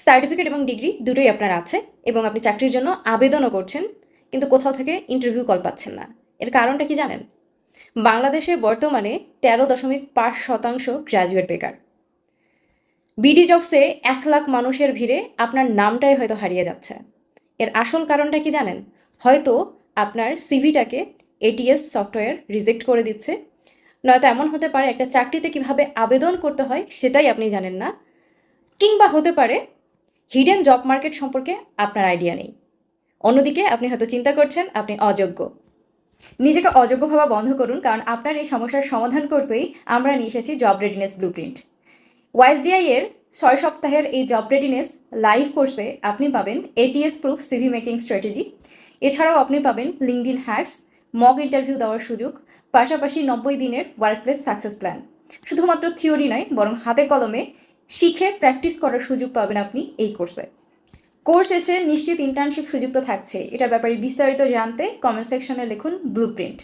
Certificate এবং degree দুটোই আপনার আছে এবং আপনি চাকরির জন্য আবেদনও করছেন, কিন্তু কোথাও থেকে ইন্টারভিউ কল পাচ্ছেন না। এর কারণটা কি জানেন? বাংলাদেশে বর্তমানে 13.5% গ্র্যাজুয়েট বেকার। বিডি জবসে 1,00,000 মানুষের ভিড়ে আপনার নামটাই হয়তো হারিয়ে যাচ্ছে। এর আসল কারণটা কি জানেন? হয়তো আপনার সিভিটাকে এটিএস সফটওয়্যার রিজেক্ট করে দিচ্ছে, নয়তো এমন হতে পারে একটা চাকরিতে কিভাবে আবেদন করতে হয় সেটাই আপনি জানেন না, কিংবা হতে পারে হিডেন জব মার্কেট সম্পর্কে আপনার আইডিয়া নেই। অন্যদিকে আপনি হয়তো চিন্তা করছেন আপনি অযোগ্য। নিজেকে অযোগ্য ভাবা বন্ধ করুন, কারণ আপনার এই সমস্যার সমাধান করতেই আমরা নিয়ে এসেছি জব রেডিনেস ব্লুপ্রিন্ট। ওয়াইএসডিআই এর 6 সপ্তাহের এই জব রেডিনেস লাইভ কোর্সে আপনি পাবেন ATS proof CV making strategy. এছাড়াও আপনি পাবেন লিঙ্কডইন হ্যাকস, মক ইন্টারভিউ দেওয়ার সুযোগ, পাশাপাশি 90 দিনের ওয়ার্কপ্লেস সাকসেস প্ল্যান। শুধুমাত্র থিওরি নয়, বরং হাতে কলমে শিখে প্র্যাকটিস করার সুযোগ পাবেন আপনি এই কোর্সে। কোর্স শেষে নিশ্চিত ইন্টার্নশিপ সুযোগ তো থাকছে। এটার ব্যাপারে বিস্তারিত জানতে কমেন্ট সেকশনে লিখুন ব্লুপ্রিন্ট।